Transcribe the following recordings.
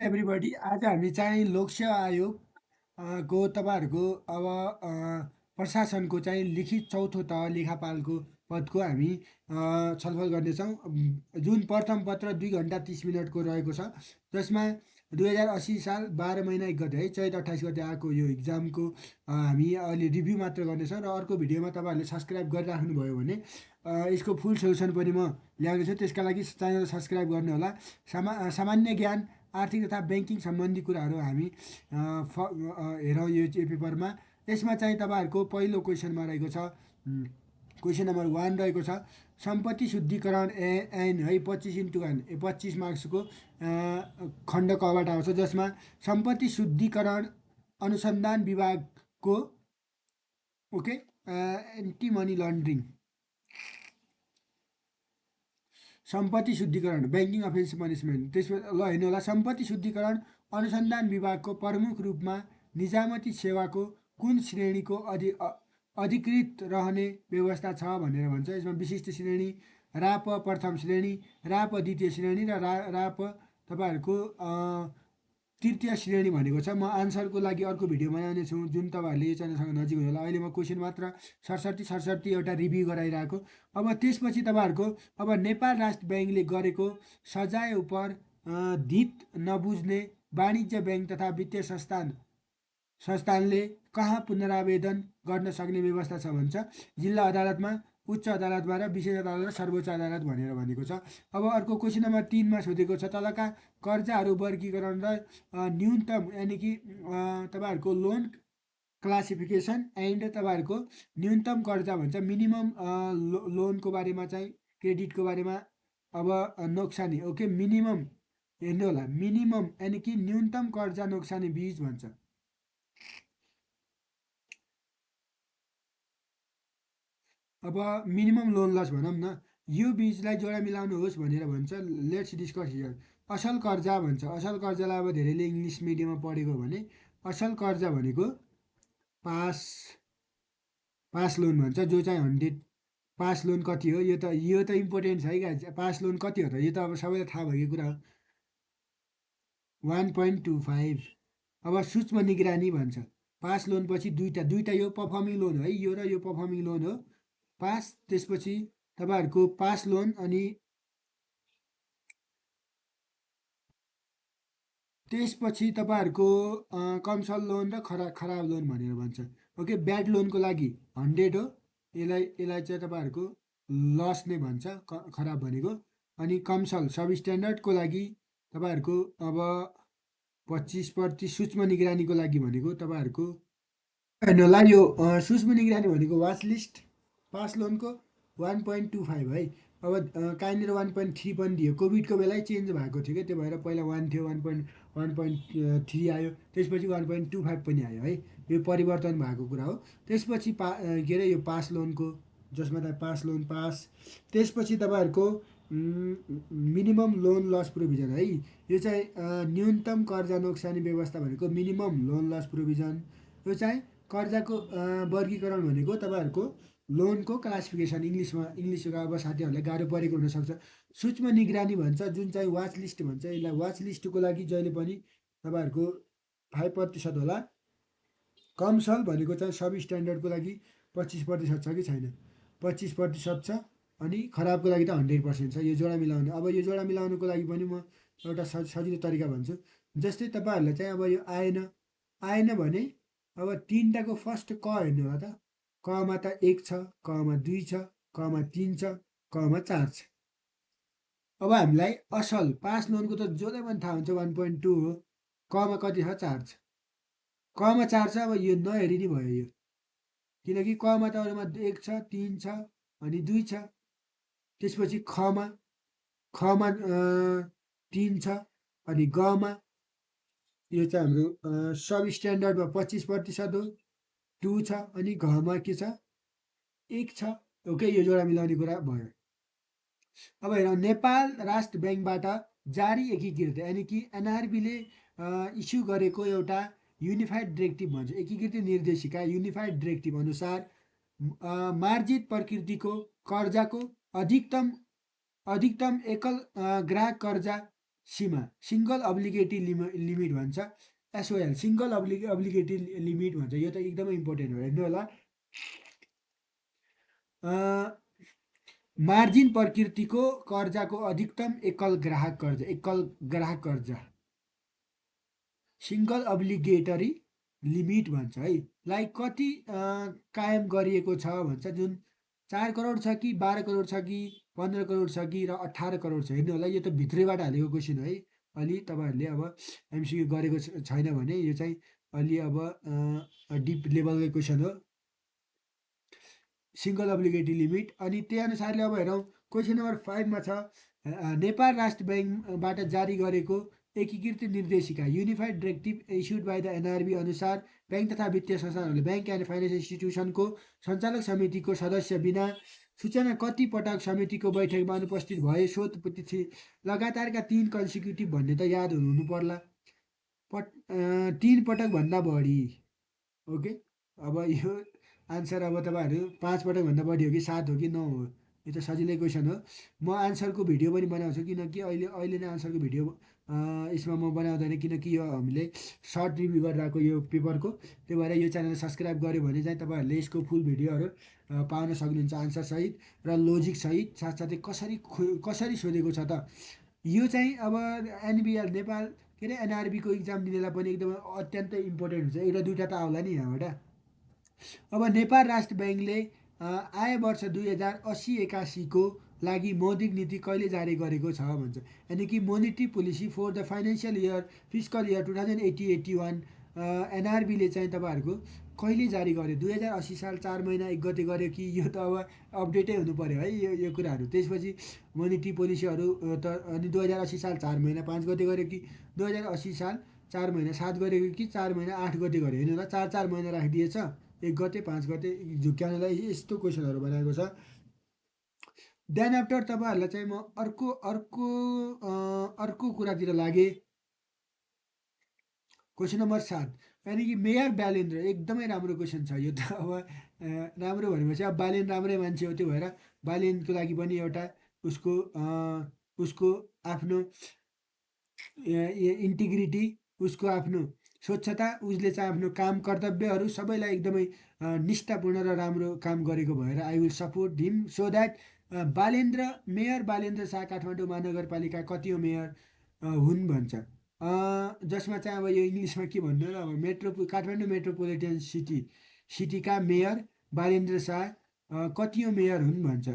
Everybody आज हामी चाहिँ लोकसेवा आयोग को तपाईँहरूको अब प्रशासनको चाहिँ लिखित चौथो तह लेखापालको पदको हामी छलफल गर्नेछौँ। जुन प्रथम पत्र 2 घन्टा 30 मिनटको रहेको छ, जसमा 2080 साल 12 महिना 1 गते है चैत 28 गते आएको यो इक्जामको हामी अहिले रिभ्यू मात्र गर्नेछौँ। र अर्को भिडियोमा तपाईँहरूले सब्सक्राइब गरिराख्नुभयो भने यसको फुल सोल्युसन पनि म ल्याउनेछु। त्यसका लागि च्यानल सब्सक्राइब गर्नु होला। सामान्य ज्ञान, आर्थिक तथा ब्याङ्किङ सम्बन्धी कुराहरू हामी हेरौँ यो पेपरमा। यसमा चाहिँ तपाईँहरूको पहिलो क्वेसनमा रहेको छ, क्वेसन नम्बर 1 रहेको छ, सम्पत्ति शुद्धिकरण एन है 25x1 25 मार्क्सको खण्ड कबाट आउँछ, जसमा सम्पत्ति शुद्धिकरण अनुसन्धान विभागको ओके एन्टी मनी लन्ड्रिङ, सम्पत्ति शुद्धिकरण ब्याङ्किङ अफेन्स पनिसमेन्ट। त्यसमा ल हेर्नु होला, सम्पत्ति शुद्धिकरण अनुसन्धान विभागको प्रमुख रूपमा निजामती सेवाको कुन श्रेणीको अधिकृत रहने व्यवस्था छ भनेर भन्छ। यसमा विशिष्ट श्रेणी, राप प्रथम श्रेणी, राप द्वितीय श्रेणी र राप तपाईँहरूको तृतीय श्रेणी भनेको छ। म आन्सरको लागि अर्को भिडियोमा आउनेछु, जुन तपाईँहरूले यो च्यानलसँग नजिक हुनु होला। अहिले म क्वेसन मात्र सरसर्ती एउटा रिभ्यू गराइरहेको। अब त्यसपछि तपाईँहरूको अब नेपाल राष्ट्र ब्याङ्कले गरेको सजाय उप धित नबुझ्ने वाणिज्य ब्याङ्क तथा वित्तीय संस्थानले कहाँ पुनरावेदन गर्न सक्ने व्यवस्था छ भन्छ। जिल्ला अदालतमा, उच्च अदालतमा र विशेष अदालत र सर्वोच्च अदालत भनेर भनेको छ। अब अर्को क्वेसन नम्बर 3मा सोधेको छ, तलका कर्जाहरू वर्गीकरण र न्यूनतम यानि कि तपाईँहरूको लोन क्लासिफिकेसन एन्ड तपाईँहरूको न्यूनतम कर्जा भन्छ, मिनिमम लोनको बारेमा चाहिँ क्रेडिटको बारेमा। अब नोक्सानी ओके मिनिमम हेर्नु होला, मिनिमम यानि कि न्यूनतम कर्जा नोक्सानी बीज भन्छ। अब मिनिमम लोन लस भनौँ न, यो बीजलाई जोडा मिलाउनुहोस् भनेर भन्छ। Let's discuss here. असल कर्जा भन्छ। असल कर्जालाई अब धेरैले इङ्ग्लिस मिडियममा पढेको भने असल कर्जा भनेको पास लोन भन्छ, जो चाहिँ 100। पास लोन कति हो, यो त इम्पोर्टेन्ट छ है गाइज। पास लोन कति हो त, यो त अब सबैलाई थाहा भएको कुरा हो, 1.25। अब सूक्ष्म निगरानी भन्छ। पास लोन पछि दुईवटा यो पर्फर्मिङ लोन है, यो र यो पर्फर्मिङ लोन हो पास। त्यसपछि तपाईँहरूको पास लोन अनि त्यसपछि तपाईँहरूको कमसल लोन र खराब लोन भनेर भन्छ। ओके ब्याड लोनको लागि 100 हो, यसलाई चाहिँ तपाईँहरूको लस नै भन्छ, खराब भनेको। अनि कमसल सब स्ट्यान्डर्डको लागि तपाईँहरूको अब 25%, सूक्ष्म निगरानीको लागि भनेको तपाईँहरूको हेर्नु होला, यो सूक्ष्म निगरानी भनेको वाच लिस्ट पास लोनको 1.25 है। अब कहीँनिर 1.3 पनि दियो, कोभिडको बेलै चेन्ज भएको थियो क्या, त्यो भएर पहिला 1 थियो, 1.3 आयो, त्यसपछि 1.25 पनि आयो है, यो परिवर्तन भएको कुरा हो। त्यसपछि के अरे यो पास लोनको, जसमा त पास लोन पास। त्यसपछि तपाईँहरूको मिनिमम लोन लस प्रोभिजन है, यो चाहिँ न्यूनतम कर्जा नोक्सानी व्यवस्था भनेको मिनिमम लोन लस प्रोभिजन। यो चाहिँ कर्जाको वर्गीकरण भनेको तपाईँहरूको लोनको क्लासिफिकेसन, इङ्ग्लिसको अब साथीहरूलाई गाह्रो परेको हुनसक्छ। सूक्ष्म निगरानी भन्छ, जुन चाहिँ वाच लिस्ट भन्छ। यसलाई वाच लिस्टको लागि जहिले पनि तपाईँहरूको 5% होला। कमसल भनेको चाहिँ सब स्ट्यान्डर्डको लागि 25% छ कि छैन, 25% छ। अनि खराबको लागि त 100% छ। यो जोडा मिलाउनु, अब यो जोडा मिलाउनुको लागि पनि म एउटा सजिलो तरिका भन्छु। जस्तै तपाईँहरूलाई चाहिँ अब यो आएन भने अब 3टाको फर्स्ट क हेर्नु होला त, कमा त 1 छ, कमा 2 छ, कमा 3 छ, कमा 4 छ। अब हामीलाई असल पास लोनको त जसलाई पनि थाहा हुन्छ 1.2 हो, कमा कति छ, 4 छ, कमा 4 छ। अब यो नहेरी नै भयो यो, किनकि कमा त अरूमा 1 छ, 3 छ अनि 2 छ। त्यसपछि खमा 3 छ अनि गमा यो चाहिँ हाम्रो सब स्ट्यान्डर्डमा 25% हो, 2 छ अनि घमा के छ, 1 छ। ओके यो जोडा मिलाउने कुरा भयो। अब हेरौँ, नेपाल राष्ट्र ब्याङ्कबाट जारी एकीकृत यानि कि एनआरबीले इस्यु गरेको एउटा युनिफाइड डिरेक्टिभ भन्छ, एकीकृत निर्देशिका युनिफाइड डिरेक्टिभ अनुसार मार्जित प्रकृतिको कर्जाको अधिकतम एकल ग्राहक कर्जा सीमा सिङ्गल अब्लिगेटी लिमिट भन्छ एसओएल सिङ्गल अब्लिगेटी लिमिट भन्छ यो त एकदमै इम्पोर्टेन्ट हो हेर्नु होला मार्जिन प्रकृतिको कर्जाको अधिकतम एकल ग्राहक कर्जा सिङ्गल अब्लिगेटरी लिमिट भन्छ है लाई कति कायम गरिएको छ भन्छ जुन 4 करोड छ कि 12 करोड छ कि 15 करोड छ कि र 18 करोड छ हेर्नु होला यो त भित्रैबाट हालेको क्वेसन है अलि तपाईँहरूले अब एमसिक्यू गरेको छैन भने यो चाहिँ अलि अब डिप लेभलकै क्वेसन हो सिङ्गल अब्लिगेटी लिमिट अनि त्यही अनुसारले अब हेरौँ क्वेसन नम्बर 5मा छ नेपाल राष्ट्र ब्याङ्कबाट जारी गरेको एकीकृत निर्देशिका unified directive issued by the NRB अनुसार ब्याङ्क तथा वित्तीय संस्थानहरूले ब्याङ्क एन्ड फाइनेन्स इन्स्टिट्युसनको सञ्चालक समितिको सदस्य बिना सूचना कति पटक समितिको बैठकमा अनुपस्थित भए सोध लगातारका 3 कन्सिक्युटिभ भन्ने त याद हुनु पर्ला 3 पटकभन्दा बढी ओके अब यो आन्सर अब तपाईँहरू 5 पटकभन्दा बढी हो कि 7 हो कि 9 हो यो त सजिलै क्वेसन हो म आन्सरको भिडियो पनि बनाउँछु किनकि अहिले नै आन्सरको भिडियो यसमा म बनाउँदैन किनकि यो हामीले सर्ट रिभ्यू गरेर आएको यो पेपरको त्यही भएर यो च्यानल सब्सक्राइब गऱ्यो भने चाहिँ तपाईँहरूले यसको फुल भिडियोहरू पाउन सक्नुहुन्छ आन्सरसहित र लोजिकसहित साथसाथै कसरी सोधेको छ त यो चाहिँ अब एनबिआर नेपाल के अरे एनआरबीको इक्जाम दिनेलाई पनि एकदमै अत्यन्तै इम्पोर्टेन्ट हुन्छ एउटा दुइटा त आउला नि यहाँबाट अब नेपाल राष्ट्र ब्याङ्कले आय वर्ष 2080-81को लागि मौद्रिक नीति कहिले जारी गरेको छ भन्छ यानि कि monetary policy for the financial year fiscal year 2080-81 एनआरबीले चाहिँ तपाईँहरूको कहिले जारी गर्यो 2080 साल 4 महिना 1 गते गर्यो कि यो त अब अपडेटै हुनु पऱ्यो है यो कुराहरू त्यसपछि मोनिटरी पोलिसीहरू त अनि 2080 साल 4 महिना 5 गते गर्यो कि 2080 साल 4 महिना 7 गरेको कि 4 महिना 8 गते गर्यो हेर्नु होला 4 महिना राखिदिएछ 1 गते 5 गते झुक्क्याउनलाई यस्तो क्वेसनहरू बनाएको छ देन आफ्टर तपाईँहरूलाई चाहिँ म अर्को कुरातिर लागेँ क्वेसन नम्बर 7 यानि कि मेयर बालेन्द्र एकदमै राम्रो क्वेसन छ यो त अब राम्रो भनेपछि अब बालेन राम्रै मान्छे हो त्यो भएर बालेनको लागि पनि एउटा उसको आफ्नो इन्टिग्रिटी उसको आफ्नो स्वच्छता उसले चाहिँ आफ्नो काम कर्तव्यहरू सबैलाई एकदमै निष्ठापूर्ण र राम्रो काम गरेको भएर I will support him so that mayor Balendra Shah Kathmandu महानगरपालिका कति हो मेयर हुन् भन्छ जसमा चाहिँ अब यो इङ्ग्लिसमा के भन्नु र अब काठमाडौँ मेट्रोपोलिटन सिटीका मेयर बालेन्द्र शाह कति हो मेयर हुन् भन्छ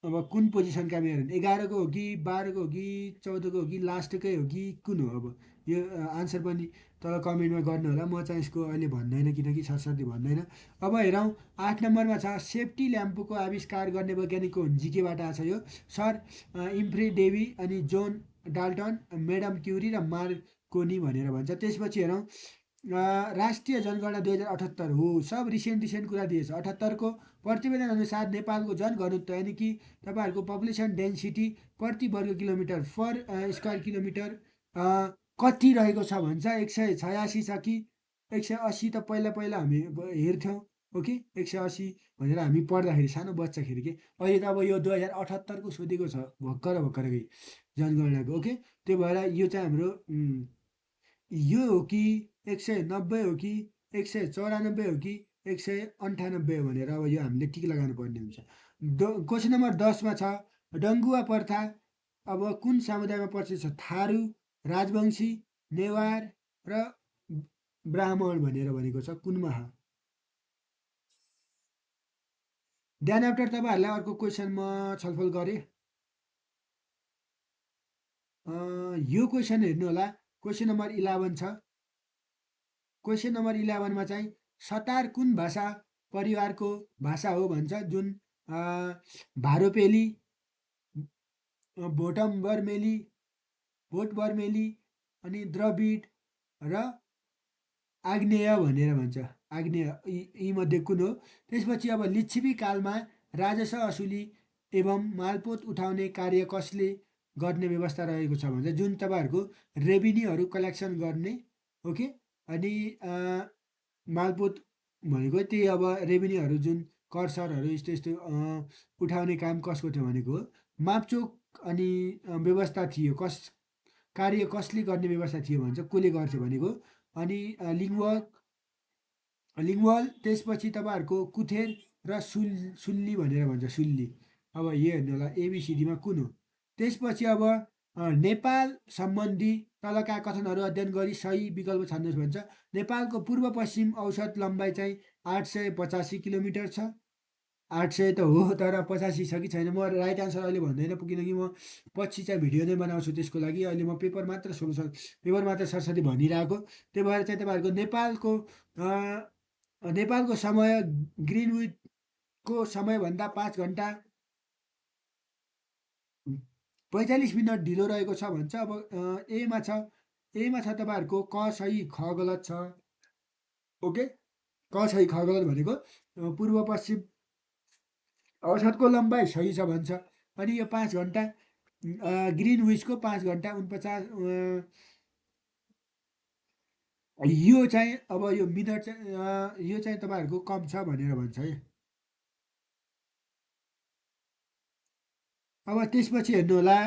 अब कुन पोजिसनका मेयर हुन् 11को हो कि 12को हो कि 14को हो कि लास्टकै हो कि कुन हो अब यो आन्सर पनि तल कमेन्टमा गर्नु होला म चाहिँ यसको अहिले भन्दैन किनकि सरस्वती भन्दैन अब हेरौँ 8 नम्बरमा छ सेफ्टी ल्याम्पको आविष्कार गर्ने वैज्ञानिक को हुन् जिकेबाट आएको छ यो सर इम्फ्रे डेभी अनि जोन डाल्टन मेडम क्युरी र मार्कोनी भनेर भन्छ त्यसपछि हेरौँ राष्ट्रिय जनगणना 2078 हो सब रिसेन्ट कुरा दिएछ 78को प्रतिवेदन अनुसार नेपालको जनघनत्व यानि कि तपाईँहरूको पपुलेसन डेन्सिटी प्रति वर्ग किलोमिटर पर स्क्वायर किलोमिटर कति रहेको छ भन्छ 186 छ कि 180 त पहिला हामी हेर्थ्यौँ ओके 180 भनेर हामी पढ्दाखेरि सानो बच्चाखेरि के अहिले त अब यो 2078को सोधेको छ भर्खरकै जनगणनाको ओके त्यो भएर यो चाहिँ हाम्रो यो हो कि 190 हो कि 194 हो कि 198 हो भनेर अब यो हामीले टिक लगाउनु पर्ने हुन्छ क्वेसन नम्बर 10मा छ डङ्गुवा प्रथा अब कुन समुदायमा पर्छ थारू राजवंशी नेवार र ब्राह्मण भनेको छ कुनमा ध्यान आफ्टर तपाईँहरूलाई अर्को क्वेसन म छलफल गरेँ यो क्वेसन हेर्नु होला क्वेसन नम्बर 11 छ क्वेसन नम्बर 11मा चाहिँ सतार कुन भाषा परिवारको भाषा हो भन्छ जुन भारोपेली भोट बर्मेली अनि द्रविड र आग्नेय भनेर भन्छ आग्नेय यीमध्ये कुन हो त्यसपछि अब लिच्छवी कालमा राजस्व असुली एवं मालपोत उठाउने कार्य कसले गर्ने व्यवस्था रहेको छ भन्छ जुन तपाईँहरूको रेभिन्यूहरू कलेक्सन गर्ने ओके अनि मालपोत भनेको त्यही अब रेभिन्यूहरू जुन कर सरहरू यस्तो उठाउने काम कसको थियो भनेको हो मापचोक अनि व्यवस्था थियो कार्य कसले गर्ने व्यवस्था थियो भन्छ, कसले गर्छ भनेको। अनि लिङ्गवल, त्यसपछि तपाईँहरूको कुथेर र सुल्ली भनेर भन्छ, सुल्ली। अब यो हेर्नु होला एबिसिडीमा कुन हो। त्यसपछि अब नेपाल सम्बन्धी तलका कथनहरू अध्ययन गरी सही विकल्प छान्नुहोस् भन्छ। नेपालको पूर्व पश्चिम औसत लम्बाइ चाहिँ 885 किलोमिटर छ। 800 त हो, तर 85 छ कि छैन, म राइट आन्सर अहिले भन्दैन, किनकि म पछि चाहिँ भिडियो नै बनाउँछु त्यसको लागि। अहिले म पेपर मात्र सरसरी भनिरहेको। त्यही भएर चाहिँ तपाईँहरूको नेपालको समय ग्रिनविचको समयभन्दा 5 घन्टा 45 मिनट ढिलो रहेको छ भन्छ। अब एमा छ तपाईँहरूको क सही ख गलत छ। ओके, क सही ख गलत भनेको पूर्व पश्चिम औसतको लम्बाइ सही छ भन्छ। अनि यो 5 घन्टा ग्रिनविचको 5 घन्टा 49 यो चाहिँ अब यो मिनट चाहिँ यो चाहिँ तपाईँहरूको कम छ भनेर भन्छ है। अब त्यसपछि हेर्नु होला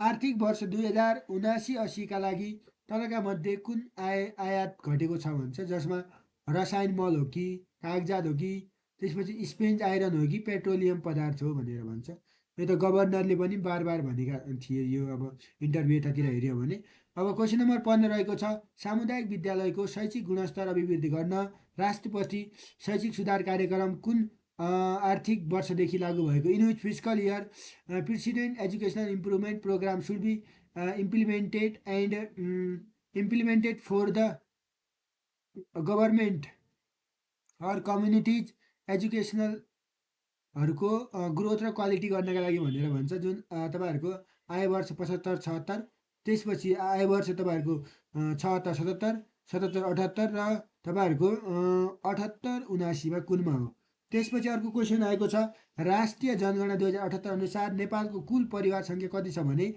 आर्थिक वर्ष 2079-80का लागि तलका मध्ये कुन आयात घटेको छ भन्छ, जसमा रसायन मल हो कि कागजात हो कि त्यसपछि स्पेन्ज आइरन हो कि पेट्रोलियम पदार्थ हो भनेर भन्छ। यो त गभर्नरले पनि बार बार भनेका थिए यो। अब इन्टरभ्यू यतातिर हेऱ्यो भने। अब क्वेसन नम्बर 15 रहेको छ सामुदायिक विद्यालयको शैक्षिक गुणस्तर अभिवृद्धि गर्न राष्ट्रपति शैक्षिक सुधार कार्यक्रम कुन आर्थिक वर्षदेखि लागू भएको। In which fiscal year president educational improvement program should be implemented and implemented for the government or communities एजुकेसनलहरूको ग्रोथ र क्वालिटी गर्नका लागि भनेर भन्छ। जुन तपाईँहरूको आय वर्ष 75-76, त्यसपछि आय वर्ष तपाईँहरूको 76-77, 77-78 र तपाईँहरूको 78-79मा कुनमा हो। त्यसपछि अर्को क्वेसन आएको छ राष्ट्रिय जनगणना 2078 अनुसार नेपालको कुल परिवार सङ्ख्या कति छ भने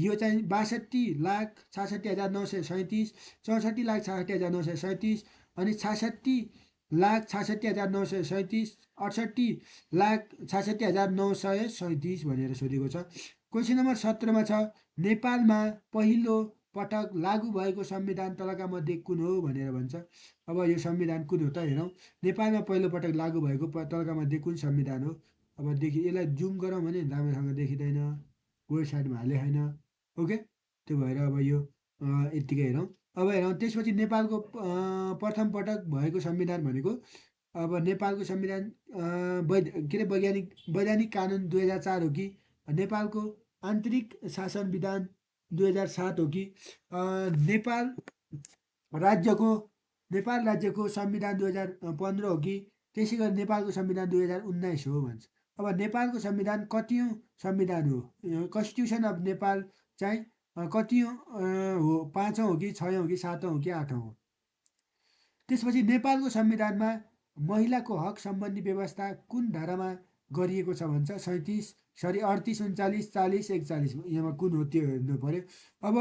यो चाहिँ 62,66,937, 64,66,937 अनि 66,66,937, 68,66,937 भनेर सोधेको छ। क्वेसन नम्बर 17मा छ नेपालमा पहिलो पटक लागू भएको संविधान तलका मध्ये कुन हो भनेर भन्छ। अब यो संविधान कुन हो त हेरौँ। नेपालमा पहिलो पटक लागू भएको तलका मध्ये कुन संविधान हो। अब यसलाई जुम गरौँ भने राम्रोसँग देखिँदैन, वेबसाइटमा हाले छैन। ओके, त्यो भएर अब यो यत्तिकै हेरौँ। अब हेरौँ त्यसपछि नेपालको प्रथम पटक भएको संविधान भनेको अब नेपालको संविधान के अरे वैधानिक कानुन 2004 हो कि नेपालको आन्तरिक शासन विधान 2007 हो कि नेपाल राज्यको संविधान 2015 हो कि त्यसै गरी नेपालको संविधान 2019 हो भन्छ। अब नेपालको संविधान कतिौँ संविधान हो, कन्स्टिट्युसन अफ नेपाल चाहिँ कतिौँ हो, 5औँ हो कि 6औँ हो कि 7औँ हो कि 8औँ हो। त्यसपछि नेपालको संविधानमा महिलाको हक सम्बन्धी व्यवस्था कुन धारामा गरिएको छ भन्छ। 37 38 39 40 41 यहाँमा कुन हो त्यो हेर्नु पर्यो। अब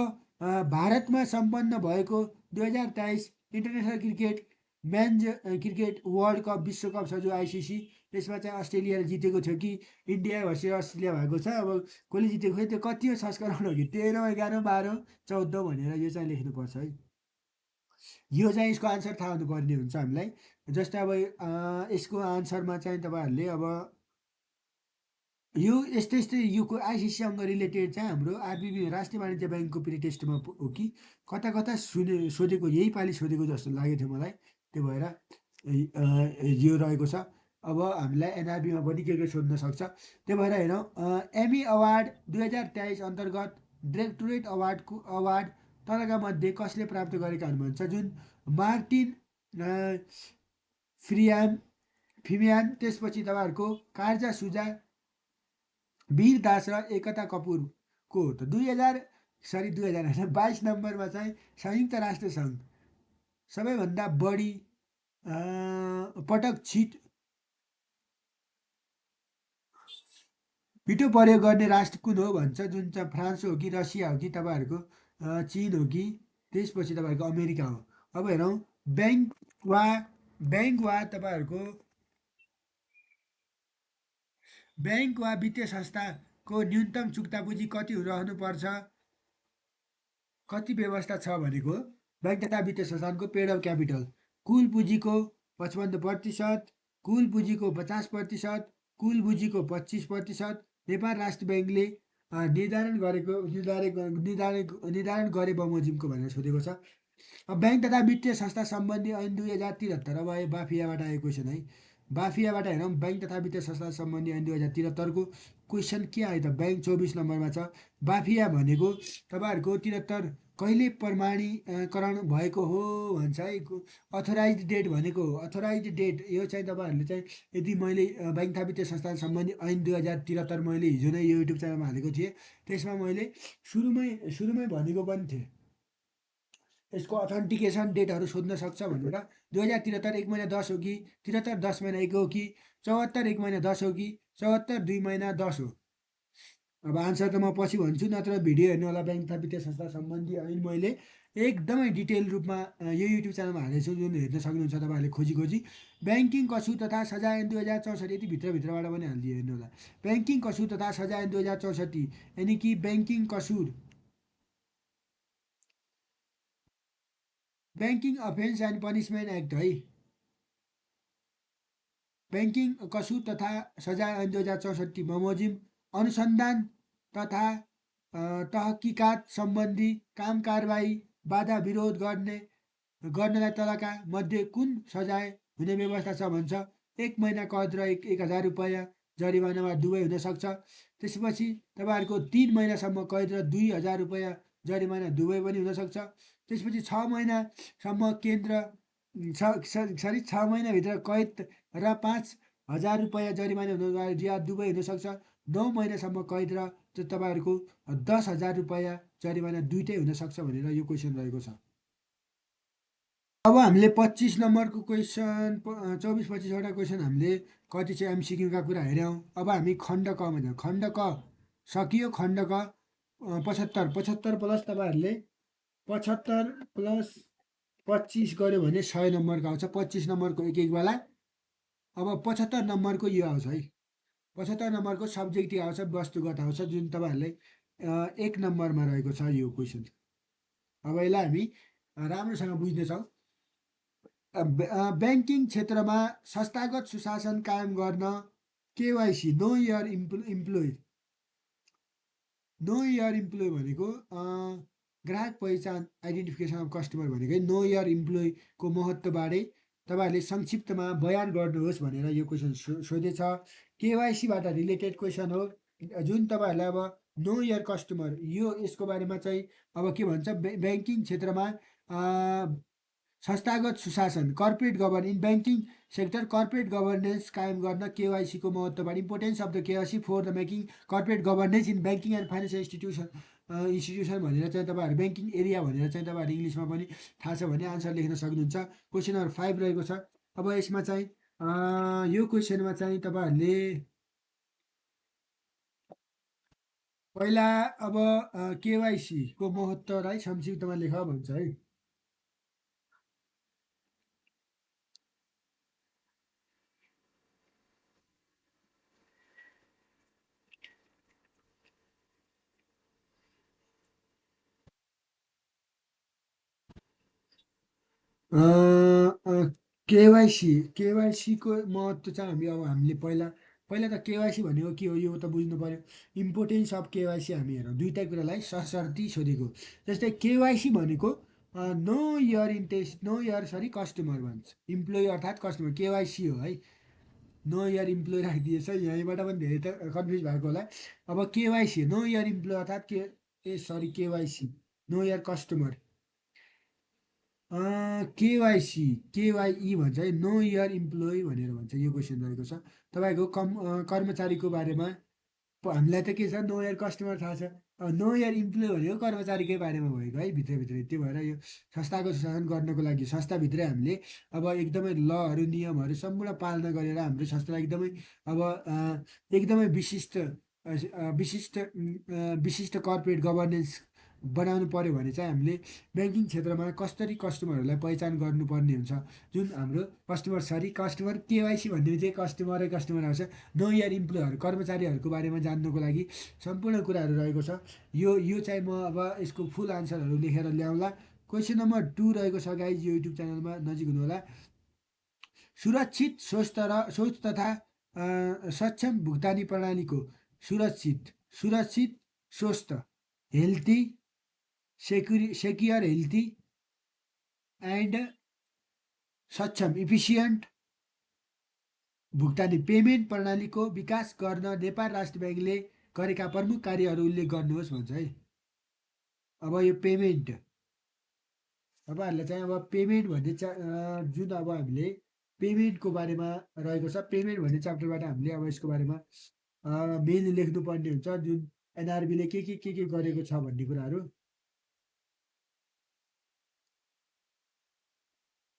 भारतमा सम्पन्न भएको 2023 international men's cricket world cup विश्वकप छ जो आइसिसी, त्यसमा चाहिँ अस्ट्रेलियाले जितेको थियो कि इन्डिया भर्सेस अस्ट्रेलिया भएको छ। अब कसले जितेको थियो, त्यो कति संस्करण हो कि 13, 11, 12, 14 भनेर यो चाहिँ लेख्नुपर्छ है। यो चाहिँ यसको आन्सर थाहा हुनुपर्ने हुन्छ हामीलाई। जस्तै अब यसको आन्सरमा चाहिँ तपाईँहरूले अब यो यस्तै यो आइसिसीसँग रिलेटेड चाहिँ हाम्रो आरबिबी राष्ट्रिय वाणिज्य ब्याङ्कको प्री टेस्टमा हो कि कता सोधेको, यही पालि सोधेको जस्तो लागेको थियो मलाई। त्यो भएर यो रहेको छ। अब हामीलाई एनआरबीमा पनि के सोध्न सक्छ। त्यो भएर हेरौँ एमी अवार्ड 2023 अन्तर्गत डाइरेक्टोरेट अवार्ड तलका मध्ये कसले प्राप्त गरेका हुन् भन्छ। जुन मार्टिन फिमियान, त्यसपछि तपाईँहरूको कार्जा सुजा, वीर दास र एकता कपुरको हो त। 22 नम्बरमा चाहिँ संयुक्त राष्ट्र सङ्घ सबैभन्दा बढी पटक भिटो प्रयोग गर्ने राष्ट्र कुन हो भन्छ। जुन चाहिँ फ्रान्स हो कि रसिया हो कि तपाईँहरूको चिन हो कि त्यसपछि तपाईँहरूको अमेरिका हो। अब हेरौँ ब्याङ्क वा तपाईँहरूको ब्याङ्क वा वित्तीय संस्था को न्यूनतम चुक्ता पुँजी कति रहनुपर्छ, कति व्यवस्था छ भनेको बैंक तथा वित्तीय संस्थानको पेड अफ क्यापिटल कुल पुँजीको 55%, कुल पुँजीको 50%, कुल पुँजीको 25%। नेपाल राष्ट्र ब्याङ्कले निर्धारण गरेको निर्धारण गरे बमोजिमको भनेर सोधेको छ। अब बैंक तथा वित्तीय संस्था सम्बन्धी ऐन 2073, अब यो बाफियाबाट आएको क्वेसन है। बाफियाबाट हेरौँ, बैंक तथा वित्तीय संस्था सम्बन्धी ऐन 2073को क्वेसन के आयो त, बैंक 24 नम्बरमा छ। बाफिया भनेको तपाईँहरूको 73 कहिले प्रमाणीकरण भएको हो भन्छ है। अथोराइज डेट भनेको अथोराइज डेट यो चाहिँ तपाईँहरूले चाहिँ यदि मैले बैंक तथा वित्तीय संस्था सम्बन्धी ऐन 2073 मैले हिजो नै यो युट्युब च्यानलमा हालेको थिएँ, त्यसमा मैले सुरुमै भनेको पनि थिएँ यसको अथेन्टिकेसन डेटहरू सोध्न सक्छ भनेर। 2073 1 महिना 10 हो कि 73 10 महिना 1 हो कि 74 1 महिना 10 हो कि 74 2 महिना 10 हो। अब आन्सर त म पछि भन्छु, नत्र भिडियो हेर्नु होला। बैंक तथा वित्तीय संस्था सम्बन्धी ऐन मैले एकदमै डिटेल रूपमा यो युट्युब च्यानलमा हालेको छु, जुन हेर्न सक्नुहुन्छ तपाईँहरूले खोजी। ब्याङ्किङ कसुर तथा सजाय ऐन 2064 यति भित्रबाट पनि हालिदियो, हेर्नु होला। ब्याङ्किङ कसुर तथा सजाय ऐन 2064 यानि कि ब्याङ्किङ कसुर, banking offence and punishment act है। ब्याङ्किङ कसुर तथा सजाय ऐन 2064 बमोजिम अनुसन्धान तथा तहकिकात सम्बन्धी काम कारबाही बाधा विरोध गर्नलाई तलका मध्ये कुन सजाय हुने व्यवस्था छ भन्छ। 1 महिना कैद र 1000 रुपियाँ जरिवाना वा दुवै हुन सक्छ। त्यसपछि तपाईँहरूको 3 महिनासम्म कैद र 2000 रुपियाँ जरिवाना दुवै पनि हुन सक्छ। त्यसपछि 6 महिनासम्म केन्द्र 6 महिनाभित्र कैद र 5000 रुपियाँ जरिमाना हुन या दुवै हुनसक्छ। 9 महिनासम्म कैद र तपाईँहरूको 10,000 रुपियाँ जरिमाना दुइटै हुनसक्छ भनेर यो क्वेसन रहेको छ। अब हामीले 25 नम्बरको क्वेसन 24-25वटा क्वेसन हामीले कति चाहिँ एमसिक्यूका कुरा हेऱ्यौँ। अब हामी खण्ड कमा जाउँ। खण्ड क सकियो। खण्ड क 75 प्लस तपाईँहरूले 75 प्लस 25 गऱ्यो भने 100 नम्बरको आउँछ। 25 नम्बरको एक वाला। अब 75 नम्बरको यो आउँछ है। 75 नम्बरको सब्जेक्टिभ आउँछ, वस्तुगत आउँछ, जुन तपाईँहरूले 1 नम्बरमा रहेको छ यो क्वेसन। अब यसलाई हामी राम्रोसँग बुझ्नेछौँ। ब्याङ्किङ क्षेत्रमा संस्थागत सुशासन कायम गर्न केवाइसी नो इयर इम्प्लोइ भनेको ग्राहक पहिचान आइडेन्टिफिकेसन अफ कस्टमर भनेकै नो इयर इम्प्लोइको महत्त्वबारे तपाईँहरूले संक्षिप्तमा बयान गर्नुहोस् भनेर यो क्वेसन सोधेछ। केवाइसीबाट रिलेटेड क्वेसन हो, जुन तपाईँहरूलाई अब नो इयर कस्टमर यसको बारेमा चाहिँ अब के भन्छ, ब्याङ्किङ क्षेत्रमा संस्थागत सुशासन corporate governance in banking sector corporate governance कायम गर्न केवाइसीको महत्त्वबारे importance of the KYC for the making corporate governance in banking and financial institution भनेर चाहिँ तपाईँहरू ब्याङ्किङ एरिया भनेर चाहिँ तपाईँहरू इङ्ग्लिसमा पनि थाहा छ भने आन्सर लेख्न सक्नुहुन्छ। क्वेसन नम्बर 5 रहेको छ। अब यसमा चाहिँ यो क्वेसनमा चाहिँ तपाईँहरूले पहिला अब केवाइसीको महत्त्वलाई संक्षिप्तमा लेख भन्छ है। केवाइसीको महत्त्व चाहिँ हामीले पहिला त केवाइसी भनेको के हो यो त बुझ्नु पर्यो। इम्पोर्टेन्स अफ केवाइसी हामी हेरौँ, दुईवटा कुरालाई सशर्ती सोधेको। जस्तै केवाइसी भनेको नो इयर कस्टमर भन्छ, इम्प्लोइ अर्थात् कस्टमर केवाइसी हो है। नो इयर इम्प्लोइ राखिदिएछ, यहीँबाट पनि धेरै त कन्फ्युज भएको होला। अब केवाइसी नो इयर इम्प्लोइ अर्थात् KYC know your customer. KY भन्छ है, नो इयर इम्प्लोइ भनेर भन्छ। यो क्वेसन रहेको छ तपाईँको कर्मचारीको बारेमा। हामीलाई त के छ, नो इयर कस्टमर थाहा छ। नो इयर इम्प्लोइ भनेको कर्मचारीकै बारेमा भएको है, भित्रभित्रै। त्यो भएर यो संस्थाको सुशासन गर्नको लागि संस्थाभित्रै हामीले अब एकदमै लहरू नियमहरू सम्पूर्ण पालना गरेर हाम्रो संस्थालाई एकदमै विशिष्ट कर्पोरेट गभर्नेन्स बनाउनु पर्यो भने चाहिँ हामीले ब्याङ्किङ क्षेत्रमा कसरी कस्टमरहरूलाई पहिचान गर्नुपर्ने हुन्छ। जुन हाम्रो कस्टमर सरी कस्टमर केवाइसी भन्ने चाहिँ कस्टमरै कस्टमर आउँछ। नो इयर इम्प्लोयहरू कर्मचारीहरूको बारेमा जान्नुको लागि सम्पूर्ण कुराहरू रहेको छ। यो चाहिँ म अब यसको फुल आन्सरहरू लेखेर ल्याउँला। क्वेसन नम्बर 2 रहेको छ गाइज, यो युट्युब च्यानलमा नजिक हुनुहोला। सुरक्षित सोच तथा सक्षम भुक्तानी प्रणालीको सुरक्षित स्वस्थ हेल्थी सेक्योर हेल्थी एन्ड सक्षम इफिसियन्ट भुक्तानी पेमेन्ट प्रणालीको विकास गर्न नेपाल राष्ट्र ब्याङ्कले गरेका प्रमुख कार्यहरू उल्लेख गर्नुहोस् भन्छ है। अब यो पेमेन्ट तपाईँहरूलाई चाहिँ अब पेमेन्ट भन्ने जुन अब हामीले पेमेन्टको बारेमा रहेको छ, पेमेन्ट भन्ने च्याप्टरबाट हामीले अब यसको बारेमा मेन लेख्नुपर्ने हुन्छ, जुन एनआरबीले के गरेको छ भन्ने कुराहरू।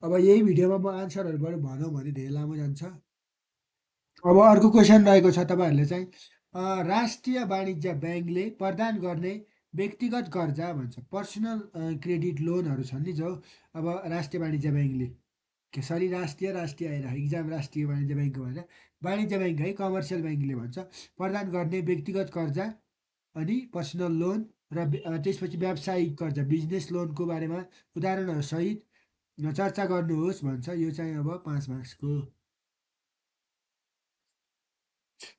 अब यही भिडियोमा म आन्सरहरूबाट भनौँ भने धेरै लामो जान्छ। अब अर्को क्वेसन रहेको छ तपाईँहरूले चाहिँ राष्ट्रिय वाणिज्य ब्याङ्कले प्रदान गर्ने व्यक्तिगत कर्जा भन्छ, पर्सनल क्रेडिट लोनहरू छन् नि जो अब राष्ट्रिय वाणिज्य ब्याङ्कले सरी राष्ट्रिय आइरहेको इक्जाम राष्ट्रिय वाणिज्य ब्याङ्कको भनेर वाणिज्य ब्याङ्क है, कमर्सियल ब्याङ्कले भन्छ प्रदान गर्ने व्यक्तिगत कर्जा अनि पर्सनल लोन र त्यसपछि व्यावसायिक कर्जा बिजनेस लोनको बारेमा उदाहरणहरू सहित चर्चा गर्नुहोस् भन्छ। यो चाहिँ अब 5 मार्क्सको।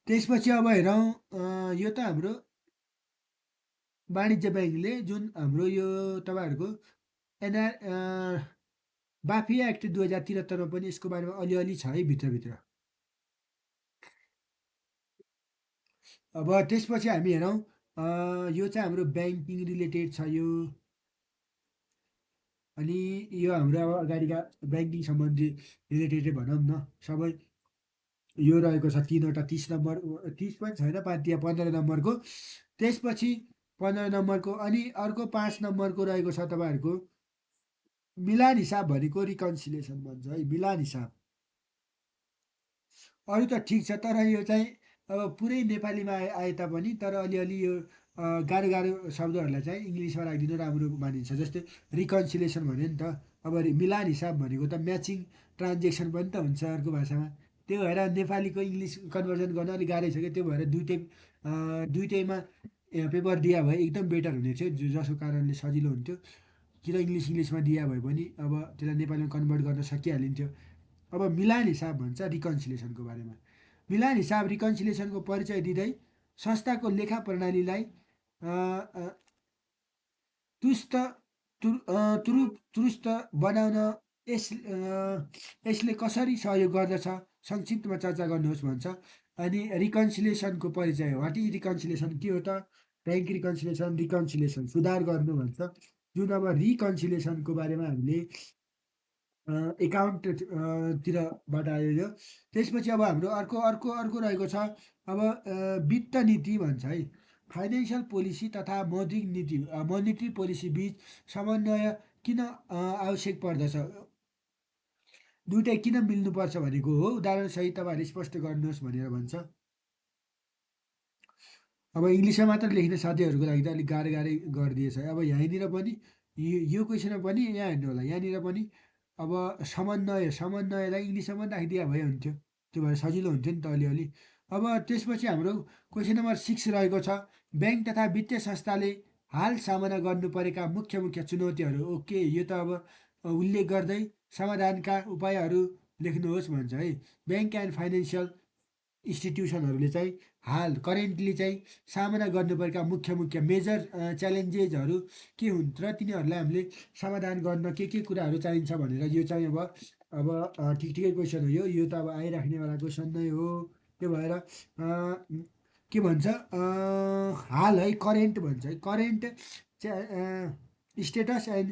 त्यसपछि अब हेरौँ यो त हाम्रो वाणिज्य ब्याङ्कले जुन हाम्रो यो तपाईँहरूको बाफिया एक्ट 2073मा पनि यसको बारेमा अलिअलि छ है भित्रभित्र। अब त्यसपछि हामी हेरौँ यो चाहिँ हाम्रो ब्याङ्किङ रिलेटेड छ यो, अनि यो हाम्रो अब अगाडिका ब्याङ्किङ सम्बन्धी रिलेटेडै भनौँ न सबै। यो रहेको छ 3वटा, 30 नम्बर 30 पनि छैन 5 या 15 नम्बरको। त्यसपछि 15 नम्बरको अनि अर्को 5 नम्बरको रहेको छ तपाईँहरूको मिलान हिसाब भनेको रिकन्सिलेसन भन्छ है, मिलान हिसाब। अरू त ठिक छ, तर यो चाहिँ अब पुरै नेपालीमा आए तापनि तर अलिअलि यो गाह्रो गाह्रो शब्दहरूलाई चाहिँ इङ्ग्लिसमा राखिदिनु राम्रो मानिन्छ। जस्तै रिकन्सिलेसन भन्यो नि त, अब मिलान हिसाब भनेको त म्याचिङ ट्रान्जेक्सन पनि त हुन्छ अर्को भाषामा। त्यो भएर नेपालीको इङ्ग्लिस कन्भर्जन गर्न अलिक गाह्रै छ कि, त्यो भएर दुइटैमा पेपर दिया भए एकदम बेटर हुने थियो, जसको कारणले सजिलो हुन्थ्यो। किन इङ्ग्लिसमा दिया भए पनि अब त्यसलाई नेपालीमा कन्भर्ट गर्न सकिहालिन्थ्यो। अब मिलान हिसाब भन्छ रिकन्सिलेसनको बारेमा। मिलान हिसाब रिकन्सिलेसनको परिचय दिँदै संस्थाको लेखा प्रणालीलाई तुस्त तुरुस्त बनाउन यसले कसरी सहयोग गर्दछ संक्षिप्तमा चर्चा गर्नुहोस् भन्छ। अनि रिकन्सिलेसनको परिचय, वाट इज रिकन्सिलेसन, के हो त ब्याङ्क रिकन्सिलेसन सुधार गर्नु भन्छ। जुन अब रिकन्सिलेसनको बारेमा हामीले एकाउन्टतिरबाट आयो यो। त्यसपछि अब हाम्रो अर्को अर्को अर्को रहेको छ अब वित्त नीति भन्छ है, फाइनेन्सियल पोलिसी तथा मौद्रिक नीति मोनिटरी पोलिसी बिच समन्वय किन आवश्यक पर्दछ, दुइटै किन मिल्नुपर्छ भनेको हो, उदाहरणसहित तपाईँहरूले स्पष्ट गर्नुहोस् भनेर भन्छ। अब इङ्ग्लिसमा मात्र लेख्ने साथीहरूको लागि त अलिक गाह्रै गरिदिएछ। अब यहीँनिर पनि यो क्वेसनमा पनि यहाँ हेर्नु होला, यहाँनिर पनि अब समन्वयलाई इङ्ग्लिसमा पनि राखिदिए भए हुन्थ्यो, त्यो भएर सजिलो हुन्थ्यो नि त अलिअलि। अब त्यसपछि हाम्रो क्वेसन नम्बर 6 रहेको छ ब्याङ्क तथा वित्तीय संस्थाले हाल सामना गर्नु परेका मुख्य चुनौतीहरू। ओके, यो त अब उल्लेख गर्दै समाधानका उपायहरू लेख्नुहोस् भन्छ है। ब्याङ्क एन्ड फाइनेन्सियल इन्स्टिट्युसनहरूले चाहिँ हाल करेन्टली चाहिँ सामना गर्नुपरेका मुख्य मेजर च्यालेन्जेसहरू के हुन् र तिनीहरूलाई हामीले समाधान गर्न के कुराहरू चाहिन्छ भनेर यो चाहिँ अब ठिकै क्वेसन हो यो त अब आइराख्नेवाला क्वेसन नै हो। त्यो भएर के भन्छ हाल है, करेन्ट भन्छ है, current status and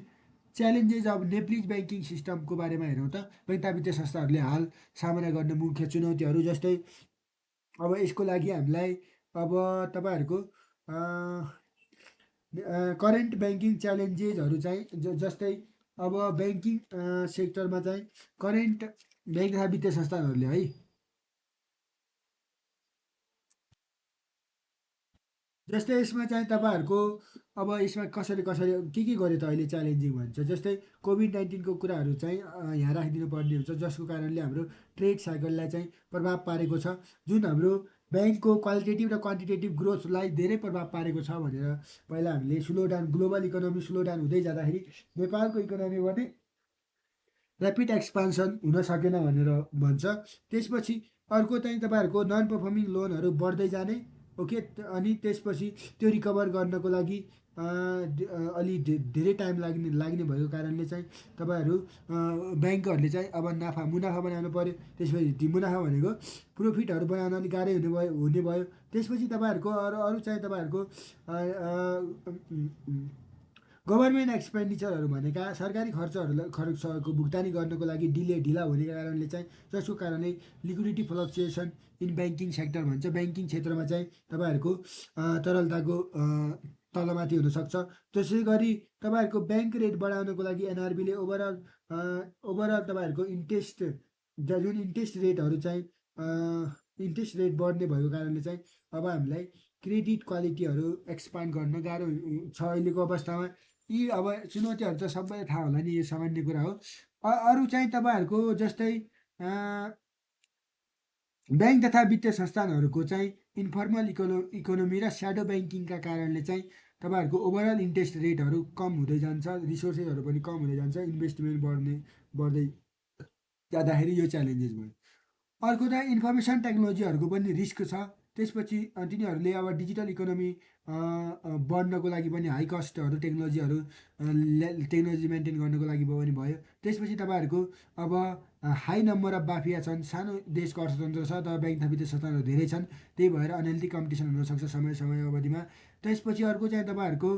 challenges of Nepalese banking सिस्टमको बारेमा हेरौँ त। बैंक वित्तीय संस्थाहरूले हाल सामना गर्ने मुख्य चुनौतीहरू, जस्तै अब यसको लागि हामीलाई अब तपाईँहरूको करेन्ट ब्याङ्किङ च्यालेन्जेसहरू चाहिँ जस्तै अब ब्याङ्किङ सेक्टरमा चाहिँ करेन्ट ब्याङ्क तथा वित्तीय संस्थानहरूले है जस्तै यसमा चाहिँ तपाईँहरूको अब यसमा कसरी कसरी के गर्यो त अहिले च्यालेन्जिङ भन्छ, जस्तै कोभिड-19को कुराहरू चाहिँ यहाँ राखिदिनु पर्ने हुन्छ, जसको कारणले हाम्रो ट्रेड साइकललाई चाहिँ प्रभाव पारेको छ, जुन हाम्रो ब्याङ्कको क्वालिटेटिभ र क्वान्टिटेटिभ ग्रोथलाई धेरै प्रभाव पारेको छ भनेर पहिला हामीले slow down, global economy slow down हुँदै जाँदाखेरि नेपालको इकोनोमी पनि ऱ्यापिड एक्सपान्सन हुन सकेन भनेर भन्छ। त्यसपछि अर्को चाहिँ तपाईँहरूको नन पर्फर्मिङ लोनहरू बढ्दै जाने, ओके। अनि त्यसपछि त्यो रिकभर गर्नको लागि अलि धेरै टाइम लाग्ने भएको कारणले चाहिँ तपाईँहरू ब्याङ्कहरूले चाहिँ अब मुनाफा बनाउनु पऱ्यो। त्यसपछि ती मुनाफा भनेको प्रोफिटहरू बनाउन अलिक गाह्रै हुने भयो। त्यसपछि तपाईँहरूको अरू चाहिँ तपाईँहरूको गभर्मेन्ट एक्सपेन्डिचरहरू भनेका सरकारी खर्चको भुक्तानी गर्नको लागि ढिला हुने कारणले चाहिँ, जसको कारणले liquidity fluctuation in banking sector भन्छ, ब्याङ्किङ क्षेत्रमा चाहिँ तपाईँहरूको तरलताको तलमाथि हुनसक्छ। त्यसै गरी तपाईँहरूको ब्याङ्क रेट बढाउनको लागि एनआरबीले ओभरअल तपाईँहरूको जुन इन्ट्रेस्ट रेटहरू चाहिँ इन्ट्रेस्ट रेट बढ्ने भएको कारणले चाहिँ अब हामीलाई क्रेडिट क्वालिटीहरू एक्सपान्ड गर्न गाह्रो छ अहिलेको अवस्थामा। यी अब चुनौतीहरू त सबैलाई थाहा होला नि, यो सामान्य कुरा हो। अरू चाहिँ तपाईँहरूको जस्तै ब्याङ्क तथा वित्तीय संस्थानहरूको चाहिँ इन्फर्मल इकोनोमी र स्याडो ब्याङ्किङका कारणले चाहिँ तपाईँहरूको ओभरअल इन्ट्रेस्ट रेटहरू कम हुँदै जान्छ, रिसोर्सेसहरू पनि कम हुँदै जान्छ, इन्भेस्टमेन्ट बढ्दै जाँदाखेरि यो च्यालेन्जेस भयो। अर्को त इन्फर्मेसन टेक्नोलोजीहरूको पनि रिस्क छ। त्यसपछि तिनीहरूले अब डिजिटल इकोनोमी बढ्नको लागि पनि हाई कस्टहरू टेक्नोलोजी मेन्टेन गर्नको लागि पनि भयो। त्यसपछि तपाईँहरूको अब हाई नम्बर अफ माफिया छन्, सानो देशको अर्थतन्त्र छ तर ब्याङ्क तथा वित्तीय संस्थानहरू धेरै छन्, त्यही भएर अनहेल्दी कम्पिटिसन हुनसक्छ समय अवधिमा। त्यसपछि अर्को चाहिँ तपाईँहरूको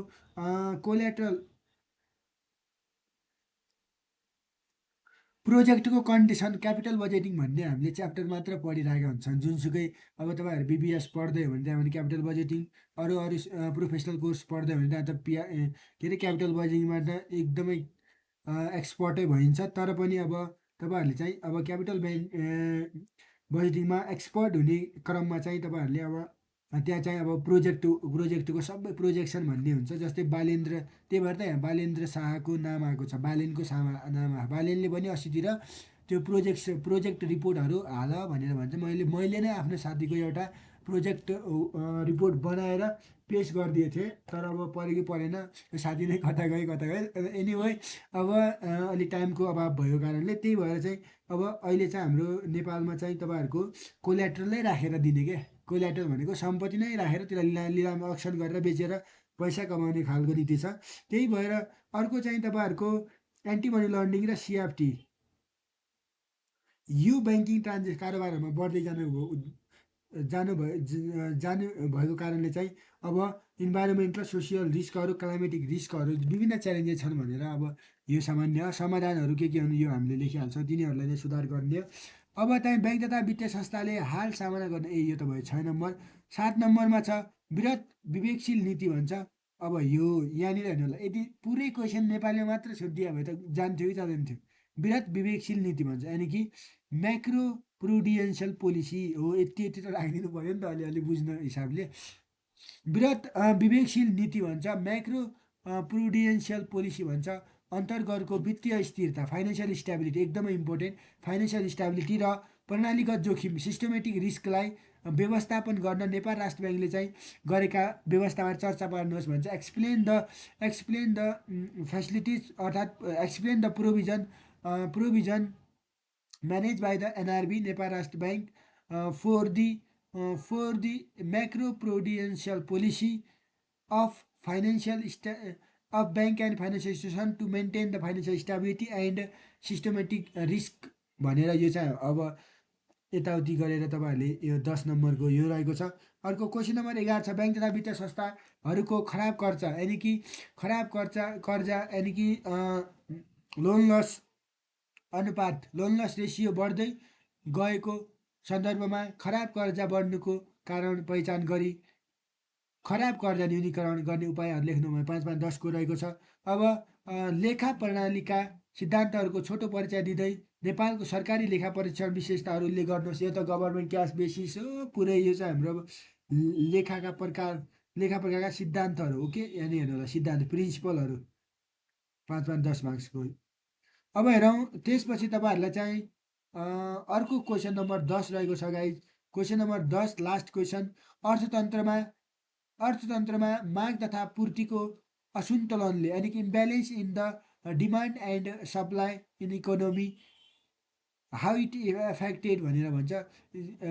कोल्याट्रल प्रोजेक्टको कन्डिसन क्यापिटल बजेटिङ भन्ने हामीले च्याप्टर मात्र पढिरहेका हुन्छन्। जुनसुकै अब तपाईँहरू बिबिएस पढ्दै हो भने त्यहाँ भने क्यापिटल बजेटिङ, अरू प्रोफेसनल कोर्स पढ्दै हो भने त्यहाँ त के अरे क्यापिटल बजेटिङमा त एकदमै एक्सपर्टै भइन्छ। तर पनि अब तपाईँहरूले चाहिँ अब क्यापिटल बजेटिङमा एक्सपर्ट हुने क्रममा चाहिँ तपाईँहरूले अब त्यहाँ चाहिँ अब प्रोजेक्टको सबै प्रोजेक्सन भन्ने हुन्छ। जस्तै बालेन्द्र, त्यही भएर त यहाँ बालेन्द्र शाहको नाम आएको छ, बालेनको नाम आएको। बालेनले पनि अस्तितिर त्यो प्रोजेक्ट रिपोर्टहरू हाल भनेर भन्छ। मैले नै आफ्नो साथीको एउटा प्रोजेक्ट रिपोर्ट बनाएर पेस गरिदिएको थिएँ, तर अब पऱ्यो कि परेन, साथी नै कता गयो। एनिवे अब अलि टाइमको अभाव भएको कारणले, त्यही भएर चाहिँ अब अहिले चाहिँ हाम्रो नेपालमा चाहिँ तपाईँहरूको कोल्याट्रलै राखेर दिने क्या। कोल्याट्रल भनेको सम्पत्ति नै राखेर त्यसलाई लिलाम अक्सन गरेर बेचेर पैसा कमाउने खालको नीति छ। त्यही भएर अर्को चाहिँ तपाईँहरूको एन्टी मनी लन्ड्रिङ र सिएफटी, यो ब्याङ्किङ कारोबारहरूमा बढ्दै जानु भएको कारणले चाहिँ अब इन्भाइरोमेन्ट र सोसियल रिस्कहरू, क्लाइमेटिक रिस्कहरू, विभिन्न च्यालेन्जेस छन् भनेर अब यो सामान्य समाधानहरू के हुन् यो हामीले लेखिहाल्छौँ, तिनीहरूलाई नै सुधार गर्ने। अब चाहिँ ब्याङ्क तथा वित्तीय संस्थाले हाल सामना गर्ने, यो त भयो 6 नम्बर। 7 नम्बरमा छ वृहत विवेकशील नीति भन्छ। अब यो यहाँनिर हेर्नु होला, यदि पुरै क्वेसन नेपालीमा मात्र छुट्दियो भए त जान्थ्यो कि जाँदैन थियो। वृहत विवेकशील नीति भन्छ, यानि कि म्याक्रो प्रुडियन्सियल पोलिसी हो। यति त राखिदिनु पऱ्यो नि त अलिअलि बुझ्न हिसाबले। वृहत विवेकशील नीति भन्छ, म्याक्रो प्रुडियन्सियल पोलिसी भन्छ। अन्तर्गतको वित्तीय स्थिरता, फाइनेन्सियल स्टेबिलिटी एकदमै इम्पोर्टेन्ट, फाइनेन्सियल स्टेबिलिटी र प्रणालीगत जोखिम सिस्टमेटिक रिस्कलाई व्यवस्थापन गर्न नेपाल राष्ट्र ब्याङ्कले चाहिँ गरेका व्यवस्थामा चर्चा पार्नुहोस् भन्छ। एक्सप्लेन द फेसिलिटिज, अर्थात् explain the provision manage by the NRB Nepal राष्ट्र bank for the macro prudential policy of bank and financial institution to maintain the financial stability and systematic risk भनेर यो चाहिँ अब यताउति गरेर तपाईँहरूले यो 10 नम्बरको यो रहेको छ। अर्को क्वेसन नम्बर 11 छ, ब्याङ्क तथा वित्तीय संस्थाहरूको खराब कर्जा यानि कि लोन लस अनुपात, लोन लस रेसियो बढ्दै गएको सन्दर्भमा खराब कर्जा बढ्नुको कारण पहिचान गरी खराब कर्जा न्यूनीकरण गर्ने उपायहरू लेख्नुमा 5-5-10 को रहेको छ। अब लेखा प्रणालीका सिद्धान्तहरूको छोटो परिचय दिँदै नेपालको सरकारी लेखा परीक्षण विशेषताहरूले गर्नुहोस्। यो त गभर्मेन्ट क्यास बेसिस हो पुरै, यो चाहिँ हाम्रो लेखाका प्रकार लेखा प्रकारका सिद्धान्तहरू। ओके, यहाँनिर हेर्नु होला, सिद्धान्त प्रिन्सिपलहरू 5 5 10 मार्क्सको। अब हेरौँ त्यसपछि तपाईँहरूलाई चाहिँ अर्को क्वेसन नम्बर 10 रहेको छ guys. Question number 10 last question. अर्थतन्त्रमा अर्थतन्त्रमा माग तथा पूर्तिको असन्तुलनले यानि कि imbalance in the demand and supply in economy how it affected भनेर भन्छ।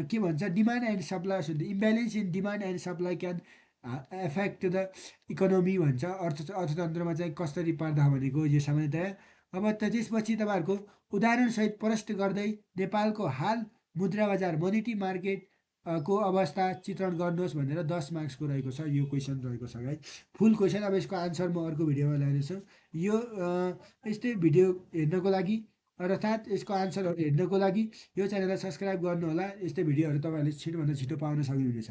के भन्छ, demand and supply imbalance in demand and supply can affect the economy भन्छ। अर्थतन्त्रमा चाहिँ कसरी पार्दा भनेको यो सामान्यतया। अब त्यसपछि तपाईँहरूको उदाहरणसहित प्रश्न गर्दै नेपालको हाल मुद्रा बजार मोनिटी मार्केट को अवस्था चित्रण गर्नुहोस् भनेर 10 मार्क्सको रहेको छ यो क्वेसन रहेको छ गाइस। फुल क्वेसन अब यसको आन्सर म अर्को भिडियोमा ल्याउनेछु। यो यस्तै भिडियो हेर्नको लागि अर्थात् यसको आन्सरहरू हेर्नको लागि यो च्यानललाई सब्सक्राइब गर्नुहोला। यस्तै भिडियोहरू तपाईँहरूले छिटोभन्दा छिटो पाउन सक्नुहुनेछ।